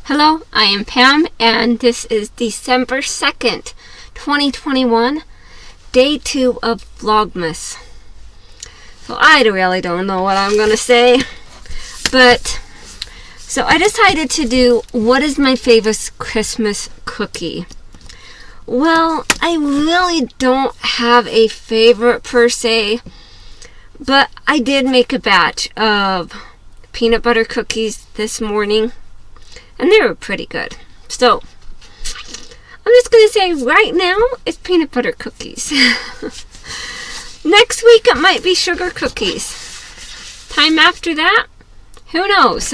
Hello, I am Pam, and this is December 2nd, 2021, day 2 of Vlogmas. So I really don't know what I'm going to say, but so I decided to do what is my favorite Christmas cookie. Well, I really don't have a favorite per se, but I did make a batch of peanut butter cookies this morning. And they were pretty good. So, I'm just going to say right now, it's peanut butter cookies. Next week, it might be sugar cookies. Time after that, who knows?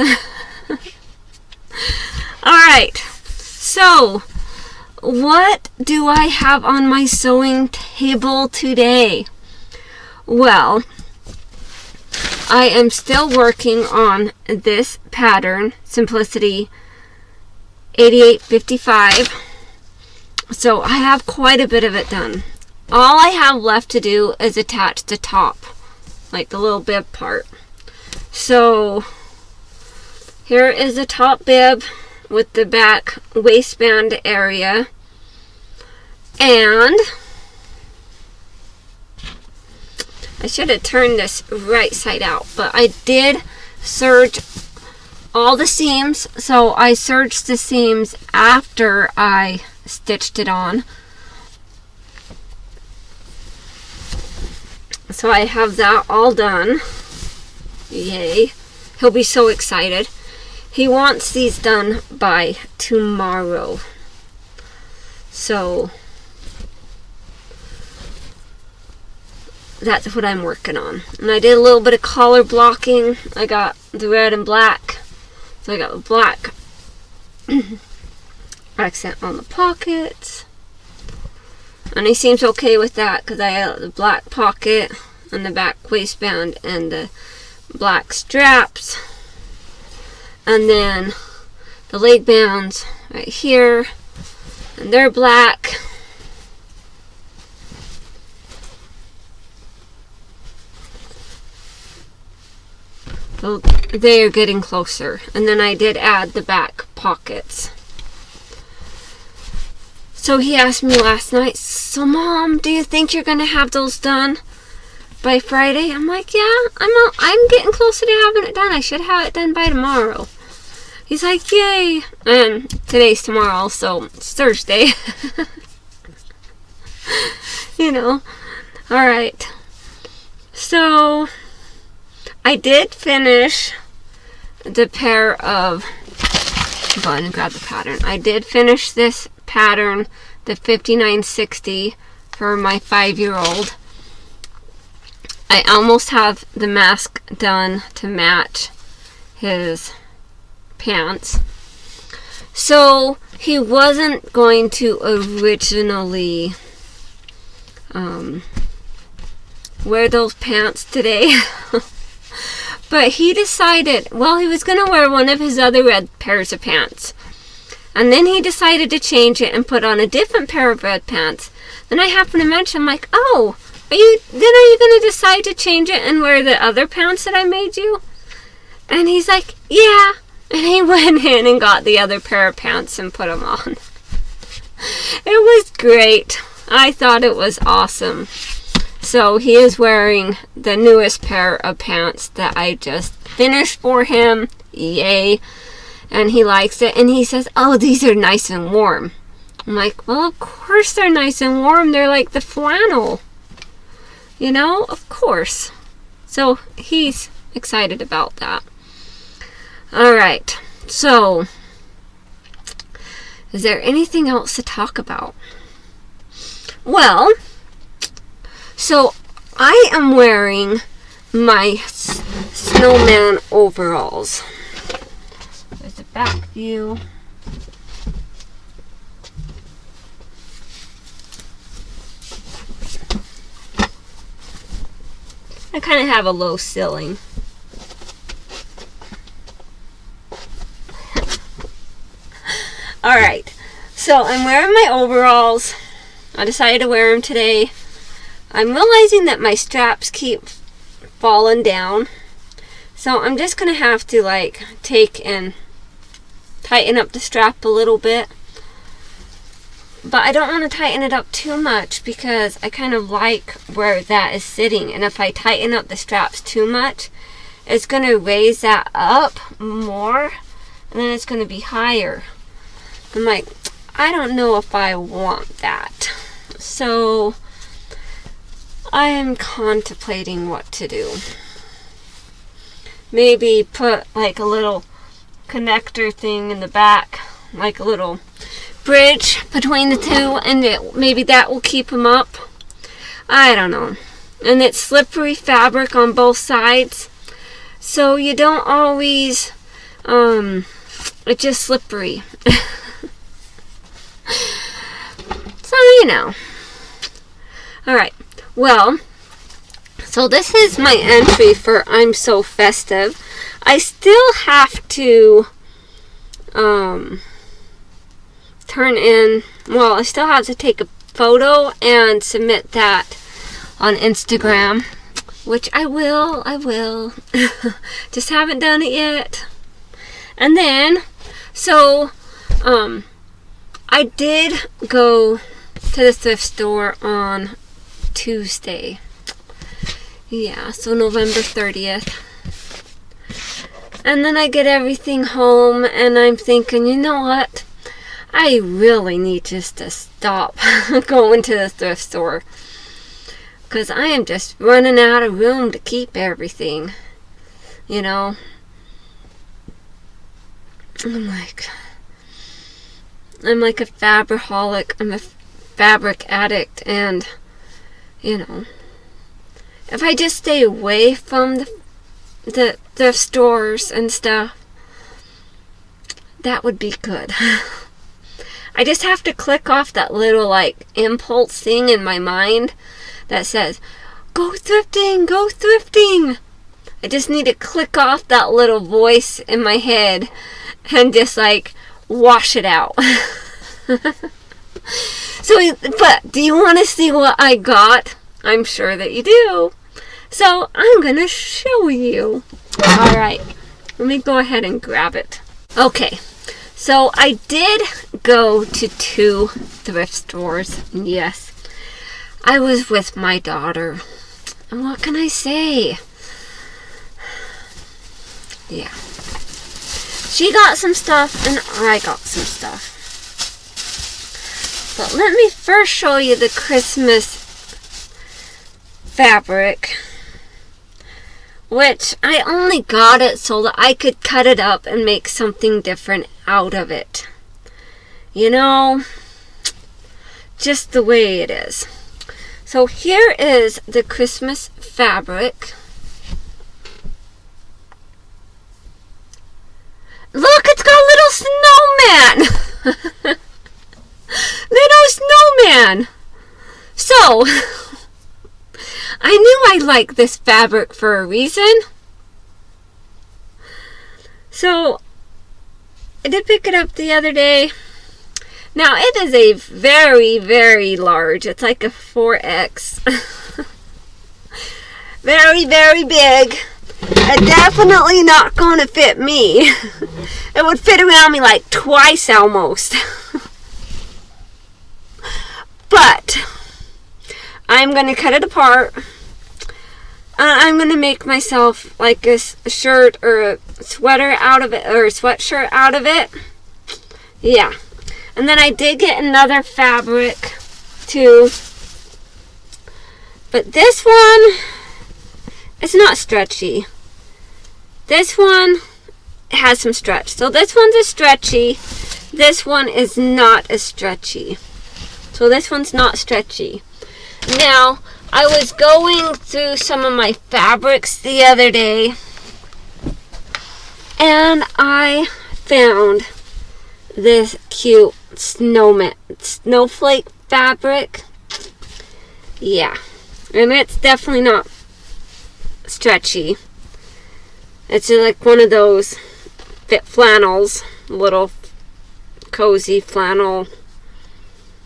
Alright, so, what do I have on my sewing table today? Well, I am still working on this pattern, Simplicity 8855. So I have quite a bit of it done. All I have left to do is attach the top, like the little bib part. So here is the top bib with the back waistband area. And I should have turned this right side out, but I did serge all the seams, so I serged the seams after I stitched it on. So I have that all done. Yay. He'll be so excited. He wants these done by tomorrow. So that's what I'm working on. And I did a little bit of collar blocking. I got the red and black. So I got the black accent on the pockets. And he seems okay with that because I got the black pocket and the back waistband and the black straps. And then the leg bands right here. And they're black. So they are getting closer. And then I did add the back pockets. So he asked me last night, so Mom, do you think you're going to have those done by Friday? I'm like, yeah, I'm getting closer to having it done. I should have it done by tomorrow. He's like, yay. And today's tomorrow, so it's Thursday. You know. Alright. So I did finish the pair of, go ahead and grab the pattern. I did finish this pattern, the 5960 for my 5-year-old. I almost have the mask done to match his pants. So he wasn't going to originally wear those pants today. But he decided, well, he was going to wear one of his other red pairs of pants. And then he decided to change it and put on a different pair of red pants. Then I happened to mention, I'm like, oh, are you going to decide to change it and wear the other pants that I made you? And he's like, yeah. And he went in and got the other pair of pants and put them on. It was great. I thought it was awesome. So he is wearing the newest pair of pants that I just finished for him. Yay. And he likes it. And he says, oh, these are nice and warm. I'm like, well, of course they're nice and warm. They're like the flannel. You know, of course. So he's excited about that. Alright. So, is there anything else to talk about? Well, so I am wearing my snowman overalls. There's a back view. I kind of have a low ceiling. Alright, so I'm wearing my overalls. I decided to wear them today. I'm realizing that my straps keep falling down. So I'm just going to have to like take and tighten up the strap a little bit. But I don't want to tighten it up too much because I kind of like where that is sitting. And if I tighten up the straps too much, it's going to raise that up more. And then it's going to be higher. I'm like, I don't know if I want that. So I am contemplating what to do. Maybe put like a little connector thing in the back, like a little bridge between the two, and maybe that will keep them up. I don't know. And it's slippery fabric on both sides, so you don't always it's just slippery. So you know. Alright, well, so this is my entry for I'm So Festive. I still have to I still have to take a photo and submit that on Instagram, which I will. Just haven't done it yet. And then, so, I did go to the thrift store on Tuesday. Yeah, so November 30th. And then I get everything home, and I'm thinking, you know what? I really need just to stop going to the thrift store. Because I am just running out of room to keep everything. You know? I'm like a fabricaholic. I'm a fabric addict. And, you know, if I just stay away from the thrift stores and stuff, that would be good. I just have to click off that little like impulse thing in my mind that says, go thrifting, go thrifting. I just need to click off that little voice in my head and just like wash it out. So, but do you want to see what I got? I'm sure that you do. So I'm going to show you. All right, let me go ahead and grab it. Okay. So I did go to 2 thrift stores. Yes, I was with my daughter. And what can I say? Yeah. She got some stuff and I got some stuff. But let me first show you the Christmas fabric, which I only got it so that I could cut it up and make something different out of it. You know, just the way it is. So here is the Christmas fabric. Look, it's got a little snowman. Little snowman. So, I knew I liked this fabric for a reason. So, I did pick it up the other day. Now, it is a very, very large. It's like a 4X. Very, very big. Definitely not going to fit me. It would fit around me like twice almost. But I'm going to cut it apart. I'm going to make myself like a shirt or a sweater out of it, or a sweatshirt out of it. Yeah. And then I did get another fabric too. But this one is not stretchy. This one has some stretch. So this one's a stretchy. This one is not as stretchy. So this one's not stretchy. Now, I was going through some of my fabrics the other day, and I found this cute snowflake fabric. Yeah, and it's definitely not stretchy. It's like one of those fit flannels, little cozy flannel,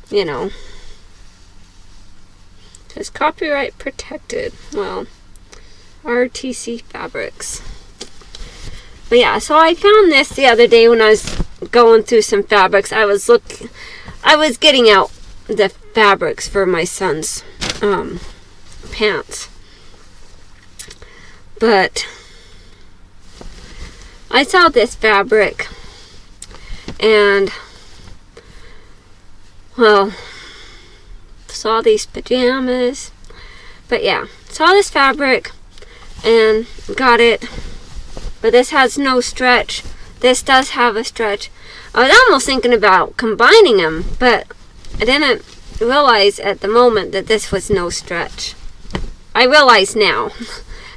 you know. It's copyright protected. Well, RTC Fabrics. But yeah, so I found this the other day when I was going through some fabrics. I was getting out the fabrics for my son's pants. But I saw this fabric and, well, saw these pajamas. But yeah, saw this fabric and got it. But this has no stretch. This does have a stretch. I was almost thinking about combining them, but I didn't realize at the moment that this was no stretch. I realize now.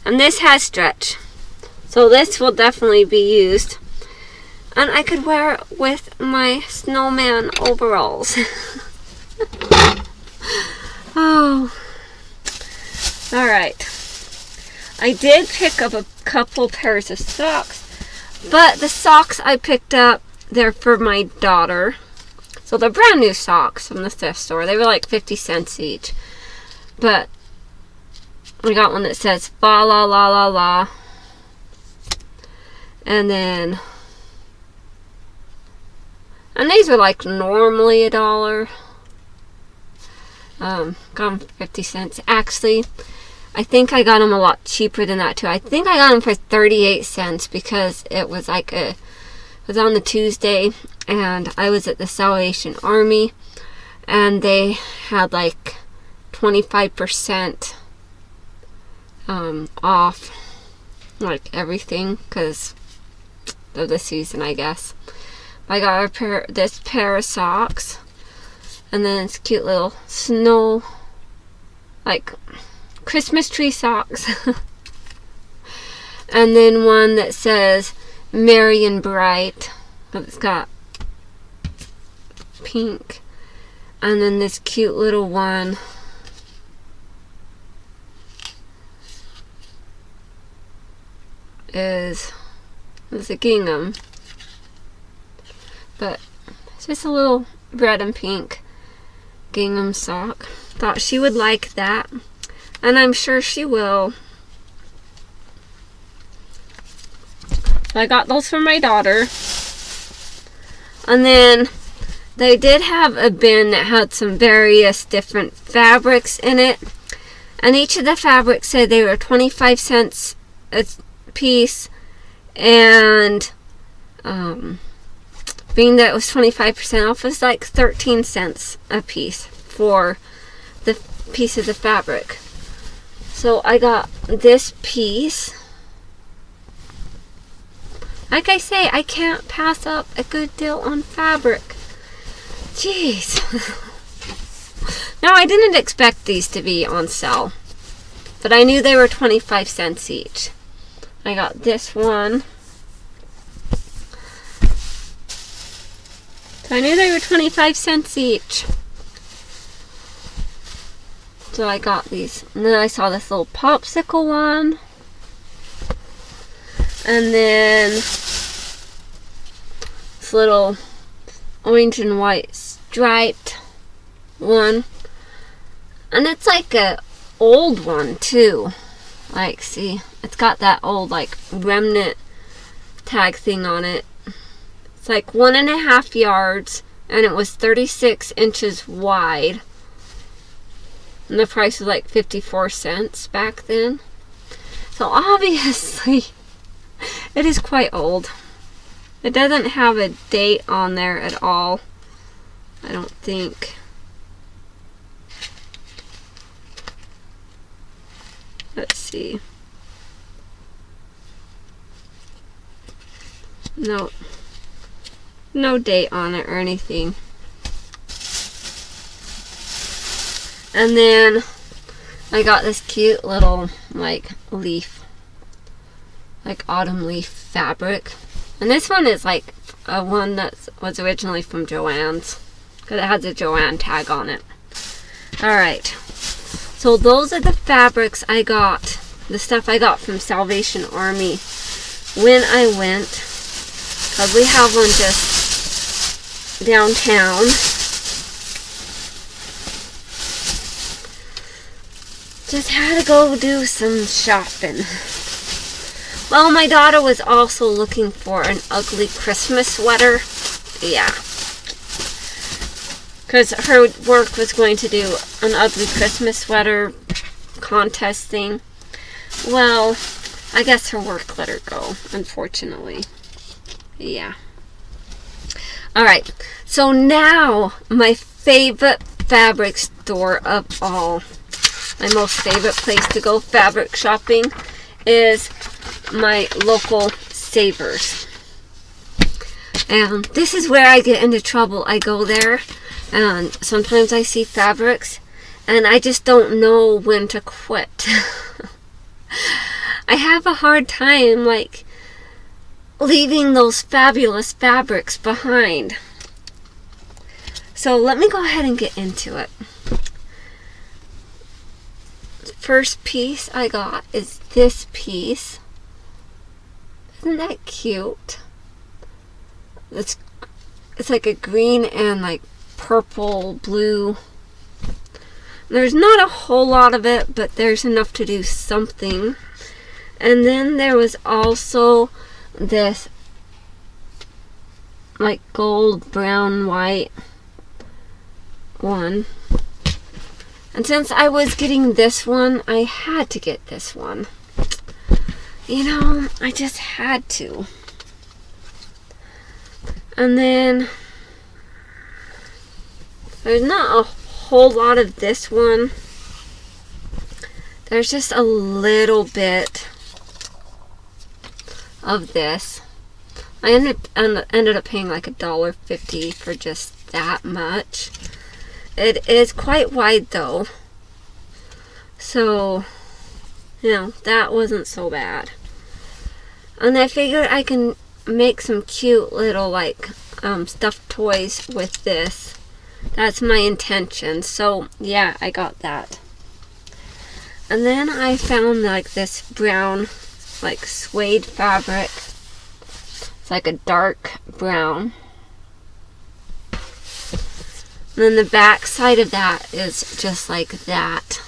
And this has stretch. So this will definitely be used. And I could wear it with my snowman overalls. Oh. Alright. I did pick up a couple pairs of socks. But the socks I picked up, they're for my daughter. So they're brand new socks from the thrift store. They were like 50 cents each. But I got one that says fa la la la la. And then, and these were like normally $1. Got them for 50 cents. Actually, I think I got them a lot cheaper than that too. I think I got them for 38 cents because it was like it was on the Tuesday and I was at the Salvation Army and they had like 25% off like everything because of the season, I guess. I got this pair of socks and then it's cute little snow, like Christmas tree socks. And then one that says Merry and Bright. It's got pink. And then this cute little one is a gingham. But it's just a little red and pink gingham sock. Thought she would like that. And I'm sure she will. So I got those for my daughter. And then they did have a bin that had some various different fabrics in it. And each of the fabrics said they were 25 cents a piece. And being that it was 25% off, it was like 13 cents a piece for the piece of the fabric. So I got this piece. Like I say, I can't pass up a good deal on fabric. Jeez. Now, I didn't expect these to be on sale, but I knew they were 25 cents each. I got this one. So I knew they were 25 cents each. So I got these. And then I saw this little popsicle one. And then this little orange and white striped one. And it's like a old one too. Like, see, it's got that old like remnant tag thing on it. It's like 1.5 yards and it was 36 inches wide. And the price was like 54 cents back then. So obviously it is quite old. It doesn't have a date on there at all, I don't think. Let's see. No date on it or anything. And then I got this cute little like leaf, like autumn leaf fabric. And this one is like a one that was originally from Joann's, because it has a Joann tag on it. Alright, so those are the fabrics I got, the stuff I got from Salvation Army when I went, because we have one just downtown. Just had to go do some shopping. Well, my daughter was also looking for an ugly Christmas sweater. yeah. Because her work was going to do an ugly Christmas sweater contest thing. Well, I guess her work let her go, unfortunately. Yeah. Alright, so now my favorite fabric store of all, my most favorite place to go fabric shopping is my local Savers. And this is where I get into trouble. I go there and sometimes I see fabrics and I just don't know when to quit. I have a hard time like leaving those fabulous fabrics behind. So let me go ahead and get into it. First piece I got is this piece. Isn't that cute? It's like a green and like purple, blue. There's not a whole lot of it, but there's enough to do something. And then there was also this like gold, brown, white one. And since I was getting this one, I had to get this one. You know, I just had to. And then there's not a whole lot of this one. There's just a little bit of this. I ended up paying like $1.50 for just that much. It is quite wide though. So, you know, that wasn't so bad. And I figured I can make some cute little like stuffed toys with this. That's my intention. So yeah, I got that. And then I found like this brown like suede fabric. It's like a dark brown. And then the back side of that is just like that.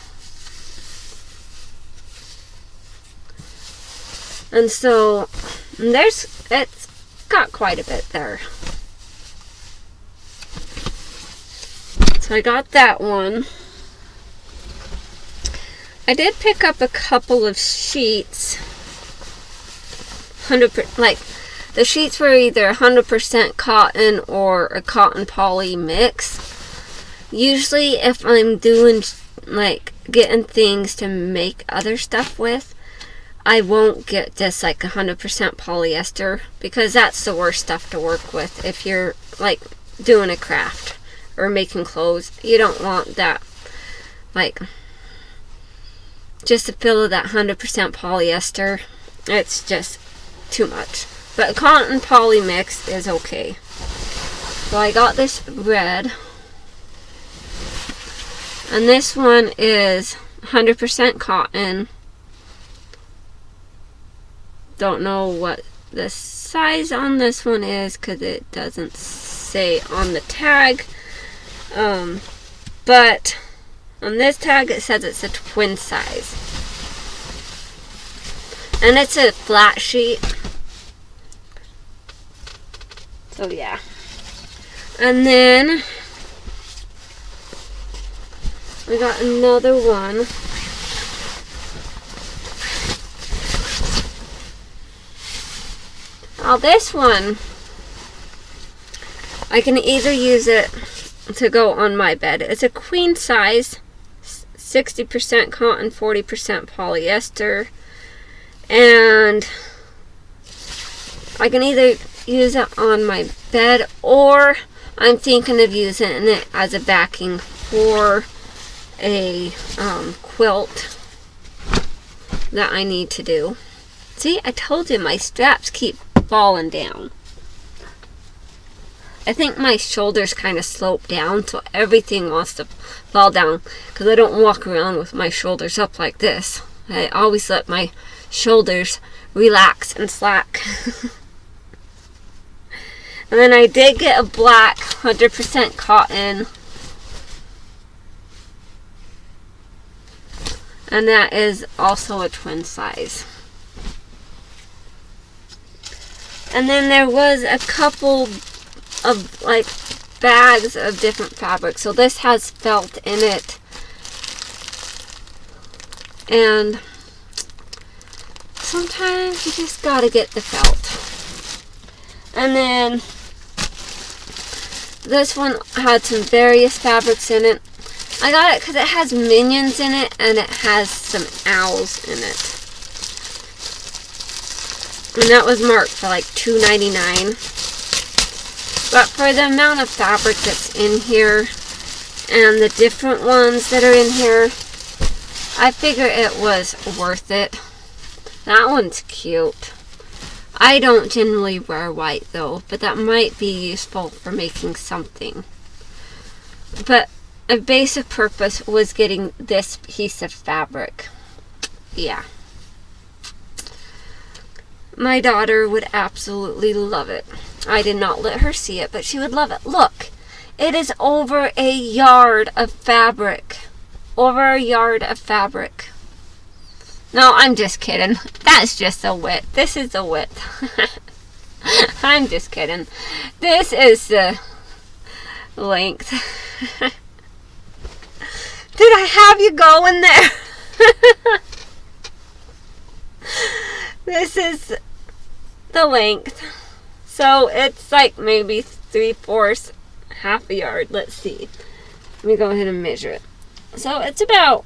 And so it's got quite a bit there. So I got that one. I did pick up a couple of sheets. 100%, like the sheets were either 100% cotton or a cotton poly mix. Usually if I'm doing like getting things to make other stuff with, I won't get this like 100% polyester because that's the worst stuff to work with if you're like doing a craft or making clothes. You don't want that like just a fill of that 100% polyester. It's just too much. But cotton poly mix is okay. So I got this red. And this one is 100% cotton. Don't know what the size on this one is because it doesn't say on the tag. But on this tag it says it's a twin size. And it's a flat sheet. So yeah. And then we got another one. Now this one, I can either use it to go on my bed. It's a queen size, 60% cotton, 40% polyester. And I can either use it on my bed or I'm thinking of using it as a backing for a quilt that I need to do. See, I told you my straps keep falling down. I think my shoulders kind of slope down, so everything wants to fall down because I don't walk around with my shoulders up like this. I always let my shoulders relax and slack. And then I did get a black 100% cotton. And that is also a twin size. And then there was a couple of like bags of different fabrics. So this has felt in it. And sometimes you just gotta get the felt. And then this one had some various fabrics in it. I got it because it has minions in it and it has some owls in it. And that was marked for like $2.99. But for the amount of fabric that's in here and the different ones that are in here, I figure it was worth it. That one's cute. I don't generally wear white though, but that might be useful for making something. But a basic purpose was getting this piece of fabric. Yeah. My daughter would absolutely love it. I did not let her see it, but she would love it. Look, it is over a yard of fabric. Over a yard of fabric. No, I'm just kidding. That's just the width. This is the width. I'm just kidding. This is the length. Did I have you going there? This is the length. So it's like maybe 3/4, half a yard. Let's see. Let me go ahead and measure it. So it's about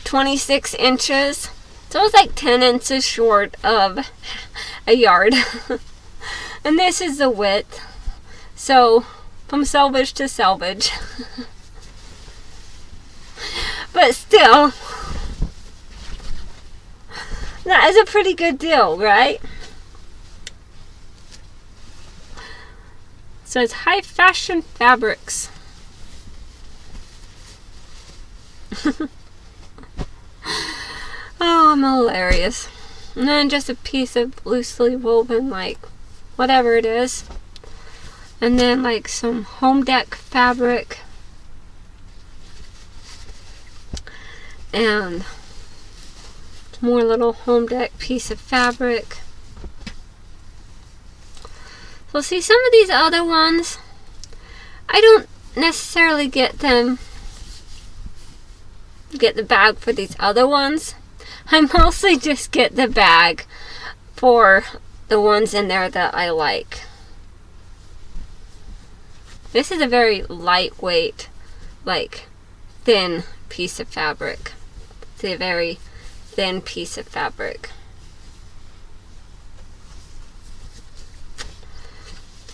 26 inches. So it's like 10 inches short of a yard. And this is the width. So from selvage to selvage. But still, that is a pretty good deal, right? So it's high fashion fabrics. Oh, I'm hilarious. And then just a piece of loosely woven, like, whatever it is. And then like some home deck fabric. And more little home deck piece of fabric. So see, some of these other ones, I don't necessarily get the bag for these other ones. I mostly just get the bag for the ones in there that I like. This is a very lightweight, like, thin piece of fabric. It's a very thin piece of fabric.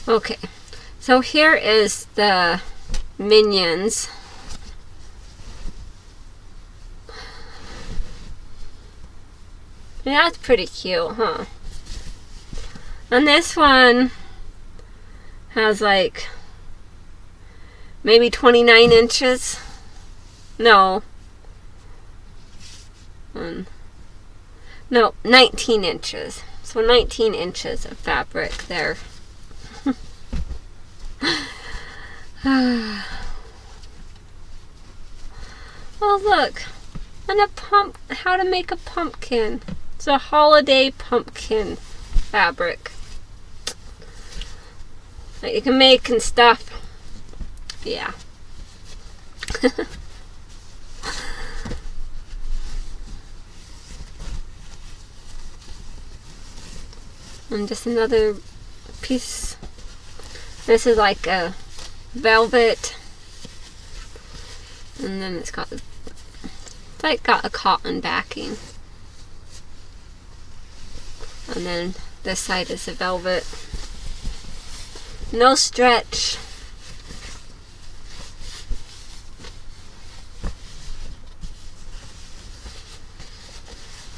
Okay, so here is the minions. Yeah, that's pretty cute, huh? And this one has like maybe 29 inches. No. No, 19 inches. So 19 inches of fabric there. Oh, look. And how to make a pumpkin. It's a holiday pumpkin fabric that you can make and stuff. Yeah. And just another piece. This is like a velvet. And then it's got a cotton backing. And then this side is a velvet. No stretch.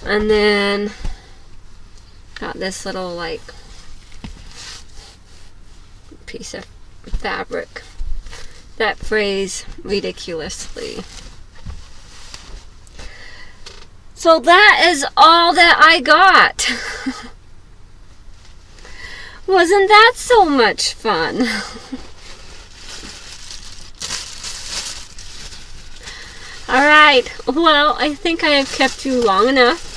And then got this little like piece of fabric that frays ridiculously. So that is all that I got. Wasn't that so much fun? Alright, well, I think I have kept you long enough.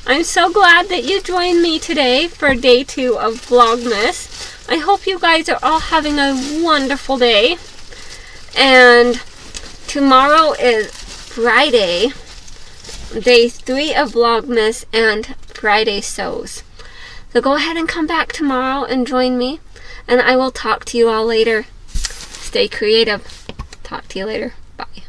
I'm so glad that you joined me today for day 2 of Vlogmas. I hope you guys are all having a wonderful day. And tomorrow is Friday, day 3 of Vlogmas and Friday sews. So go ahead and come back tomorrow and join me. And I will talk to you all later. Stay creative. Talk to you later. Bye.